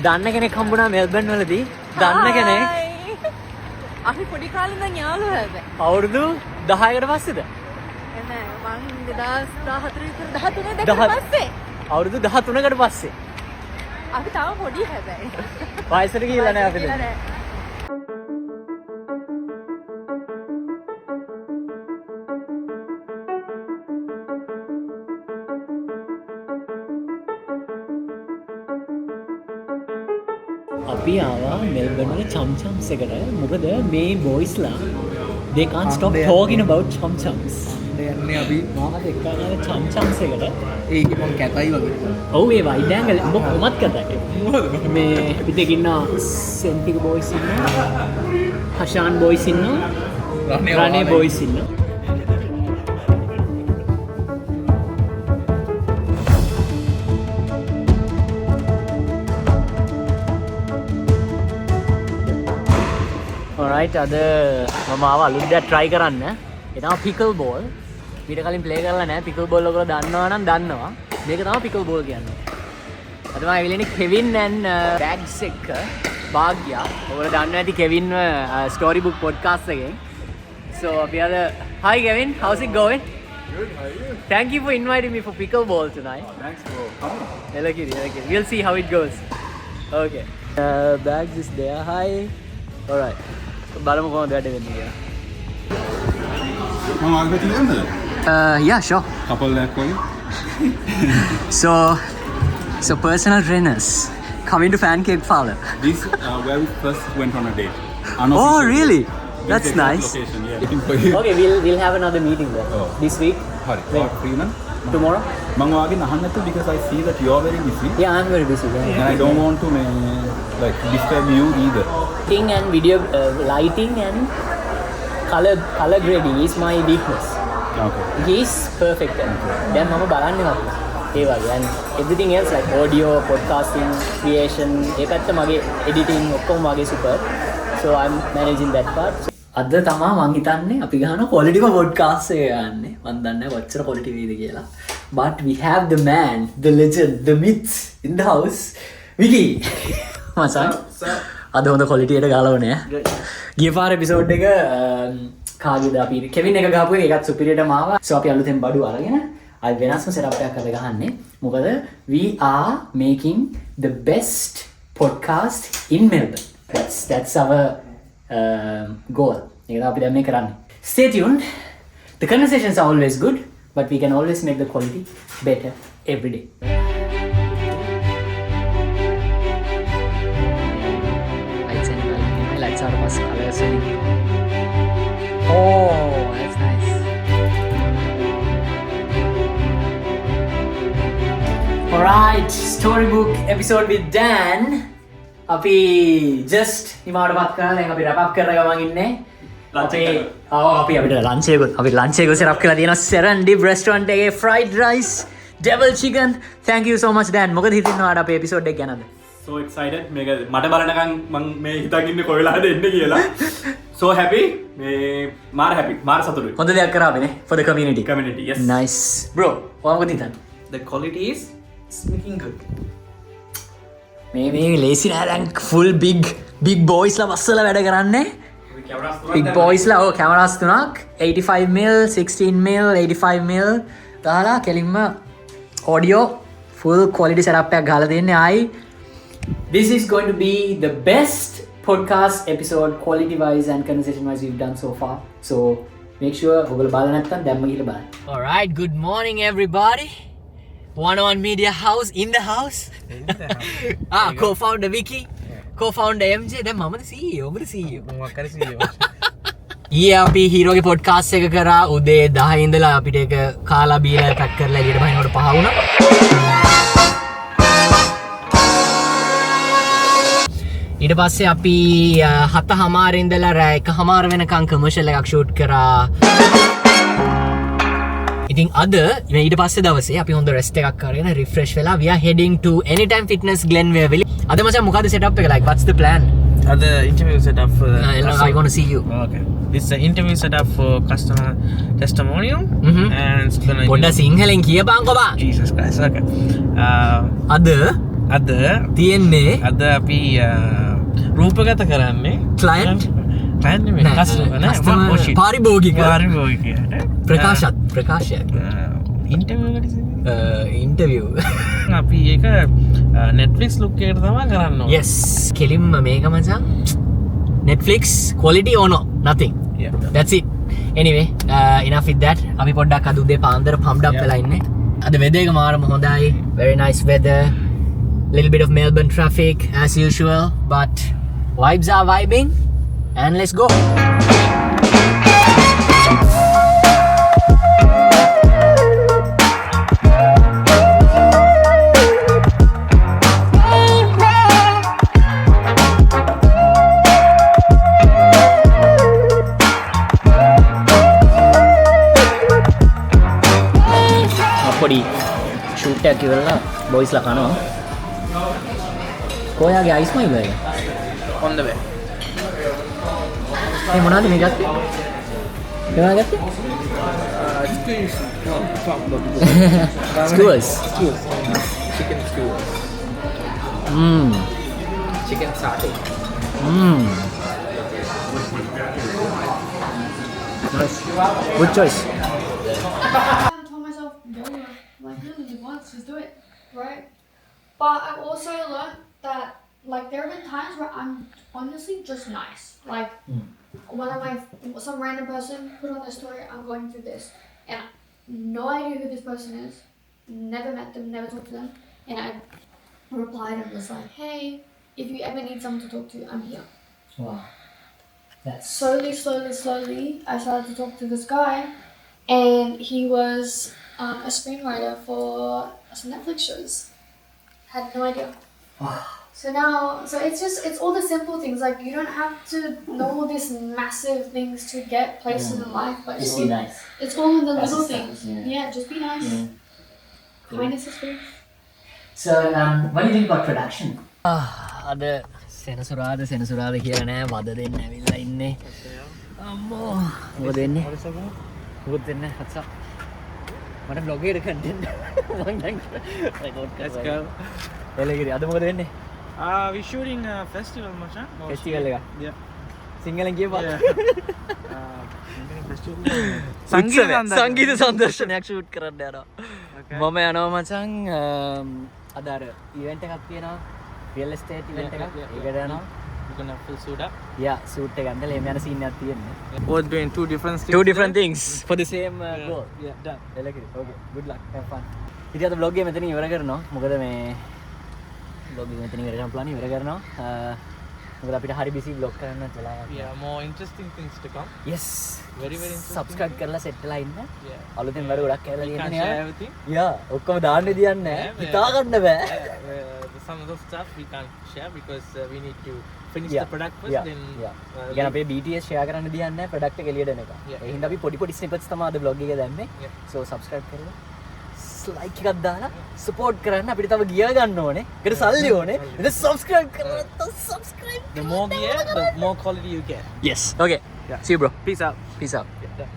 දන්න කෙනෙක් හම්බුණා මෙල්බන් වලදී. දන්න කෙනෙක්. අපි පොඩි කාලේ ඉඳන් යාළුවෝ හැබැයි. අවුරුදු 10කට පස්සේද? නෑ මං 2014 විතර 13 දැක්කට පස්සේ. අවුරුදු 13කට පස්සේ. අපි තාම පොඩි හැබැයි. වයසට ගිහිල්ලා නෑ අපි දැන්. අපි ආවා මෙල්බර්න් වල චම්චම්ස් එකට. මොකද මේ බොයිස්ලා they can't stop talking about chumchums. යන්නේ අපි මාත් එක්ක ආවා චම්චම්ස් එකට. ඒක මම කැතයි වගේ. ඔව් ඒ වයිඩ් ඇන්ගල් මොකක්වත් කතායි. මේ පිටේ ඉන්න සෙන්ටික බොයිස් ඉන්නවා. හෂාන් බොයිස් ඉන්නවා. රනේ බොයිස් ඉන්නවා. alright අද මම ආව අලුත් දෙයක් try කරන්න. ඒ තමයි pickle ball. ඊට කලින් play කරලා නැහැ. pickle ball ඔයගොල්ලෝ දන්නවා නම් දන්නවා. මේක තමයි pickle ball කියන්නේ. අද මම ඇවිල්ලා කෙවින් and bags එක භාග්‍යා. ඔයගොල්ලෝ දන්නවා ඇති කෙවින් story book podcast එකෙන්. So අපි අද hi Kevin, how's it going? Good, how are you? Thank you for inviting me for pickle ball tonight. Thanks bro. Elakiri. We'll see how it goes. Okay. Bags is there. Hi. Alright. බලමු කොහොමද වැඩ වෙන්නේ කියලා. මම ආගට යන්නද? Yeah, sure. Couple එකක් වගේ. So personal trainers coming to Pancake Parlor. This where we first went on a date. Oh, really? That's nice. Location, yeah. Looking for you. Okay, we'll have another meeting there. Oh. This week. Hari. When? Free nan? Tomorrow? මම වාගේ අහන්න නැතු because I see that you are very busy. Yeah, I'm very busy. And I don't want to like disturb you either. Lighting and video lighting and color grading is my weakness. Okay. He's perfect at it. Then මම බලන්නේ නැහැ. ඒ වගේ and everything else like audio, podcasting, creation ඒ පැත්ත මගේ editing ඔක්කොම මගේ super. So I'm managing that part. අද තමා මං හිතන්නේ අපි ගහන quality podcast එක ගන්න. මන් දන්නේ කොච්චර quality වේද කියලා. But we have the man, the legend, the myth in the house. Vicky. මසන්. අද හොඳ quality එකට ගලවන්නේ. ගිය පාර episode එක කාගේද අපි කෙවින් එක ගහපු එක ඒකත් superior ටම ආවා. So අපි අලුතෙන් බඩු අරගෙන අද වෙනස්ම setup එකක් කරලා ගහන්නේ. මොකද we are making the best podcast in Melbourne. That's our goal. ඒක තමයි අපි දැන් මේ කරන්නේ. Stay tuned. The conversations are always good, but we can always make the quality better every day. Lights and lights are past colors. Oh, that's nice. Alright, storybook episode with Dan. අපි just නිමාවට පත් කරලා දැන් අපි wrap up කරලා ගමන් ඉන්නේ. අපි අපිට lunch එකක් set up කරලා තියෙනවා Serendip restaurant එකේ fried rice, devil chicken. Thank you so much Dan. මොකද හිතෙන්නේ ඔයාලට අපේ episode එක ගැනද? So excited. මේක මට බලනකම් මම මේ හිතන් ඉන්නේ කොයි වෙලාවද එන්නේ කියලා. So happy. මේ මාර happy. මාර සතුටුයි. හොඳ දෙයක් කරා අපි නේ for the community. Community. Yes. Nice. Bro, ඔයා මොකද හිතන්නේ? The quality is looking good. මේ ලේසි නෑ දැන් full big boysලා බස්සලා වැඩ කරන්නේ. Big boysලා ඔව් කැමරාස් තුනක් 85mm 16mm 85mm දාලා කෙලින්ම audio full quality setup එකක් ගහලා දෙන්නේ ආයි. This is going to be the best podcast episode quality wise and conversation wise we've done so far. So make sure ඔයගොල්ලෝ බලන්න නැත්නම් දැම්ම ගිහලා බලන්න. All right, good morning everybody. 101 Media House in the house. Co-founder Vicky, co-founder MJ. දැන් මමද CEO, ඔබද CEO. මොකක් හරි CEO. ඊයේ අපි හීරෝගේ podcast එක කරා උදේ 10 ඉඳලා අපිට ඒක කාලා බීලා පැක් කරලා එළියට බහිනකොට 5 වුණා. ඊට පස්සේ අපි 7:00 ඉඳලා රෑ 1:00 වෙනකන් commercial එකක් shoot කරා. ඉතින් අද ඊට පස්සේ දවසේ අපි හොඳ rest එකක් කරගෙන refresh වෙලා we are heading to Anytime Fitness Glenville. අද මචං මොකද setup එක like what's the plan? Other interview setup for I want to see you. Okay. This is an interview setup for customer testimonial and it's gonna පොඩ්ඩක් සිංහලෙන් කියපන්කෝ බං. Jesus Christ. Okay. අද අද තියෙන්නේ අද අපි රූපගත කරන්නේ Client? පාරිභෝගික ප්‍රකාශයක් ඉන්ටවිය් අපි ඒක නෙට්ෆලික්ස් ලුක්කයට තමා කරන්න yes කෙලින්ම මේක මචං Netflix quality or no nothing that's it anyway enough with that අපි පොඩ්ඩක් අද උදේ පාන්දර pumped up වෙලා ඉන්නේ අද weather එක මාරම හොඳයි very nice weather little bit of Melbourne traffic as usual but vibes are vibing and let's go පොඩි ෂූට් එකක් ඉවරලා බොයිස්ලා කනවා කොයාගේ අයිස් මයිල් එක on the way ඒ මොනවද මේ ගත්තේ මොනවද ගත්තේ skewers chicken skewers chicken satay nice good choice I told myself, no, like really once, just do it, right? But I've also learned that like there have been times where I'm honestly just nice. Like some random person put on their story, I'm going through this, and no idea who this person is, never met them, never talked to them, and I replied and was like, hey, if you ever need someone to talk to, I'm here. wow that's Slowly, I started to talk to this guy, and he was a screenwriter for some Netflix shows. Had no idea. So now, it's all the simple things. Like you don't have to know all these massive things to get places in life, but just be nice it's all in the That's little the things. stuff, Yeah, just be nice. Kindness is free. so what do you think about production අද සෙනසුරාද කියලා නෑ වද දෙන්න ඇවිල්ලා ඉන්නේ අම්මෝ මොකද දෙන්නේ මොකද දෙන්නේ හත්සා මට බ්ලොග් එකට කන්ටෙන්ට් මම දැන් රෙකෝඩ් let's go එලගිරි අද මොකද වෙන්නේ we shooting a festival මචං ෆෙස්ටිවල් එක yeah සිංහලෙන් කියපන් සංගීත සම්දර්ශනයක් ෂූට් කරන්න යනවා මම යනවා මචං අද අර ඉවෙන්ට් එකක් තියෙනවා රියල් එස්ටේට් ඉවෙන්ට් එකක් ඒකට යනවා we're gonna fill suit up යා සූට් එක ගන්නලා එහෙම යන සීන් එකක් තියෙන්නේ we're doing two different things for the same goal yeah done එලකිරි okay good luck have fun ඉතින් අද vlog එක මෙතනින් ඉවර කරනවා මොකද මේ vlog එක මෙතනින් ඉවර කරන්න plan ඉවර කරනවා මොකද අපිට හරි busy vlog කරන්න වෙලා yeah more interesting things to come yes very interesting subscribe කරලා set වෙලා ඉන්න yeah අලුතෙන් වැඩ ගොඩක් කරලා we can තියෙනවා share everything යා ඔක්කොම දාන්න දෙයක් නැහැ හිතා ගන්න බෑ some of the stuff we can't share because we need to finish Yeah. the product first Yeah. then ගැන අපේ BTS ෂෙයා කරන්න දෙයක් නැහැ ප්‍රොඩක්ට් එක එළියට එනකම් Yeah. ඒ හින්දා අපි පොඩි snippets තමයි අද vlog එකේ දැම්මේ Yeah. so subscribe කරලා like එකක් දාලා support කරන්න අපිට තව ගියා ගන්න ඕනේ ඒකට සල්ලි ඕනේ ඉතින් subscribe කරලා නැත්නම් subscribe the more gear the more quality you get yes okay Yeah. see you bro peace out peace out yeah, done.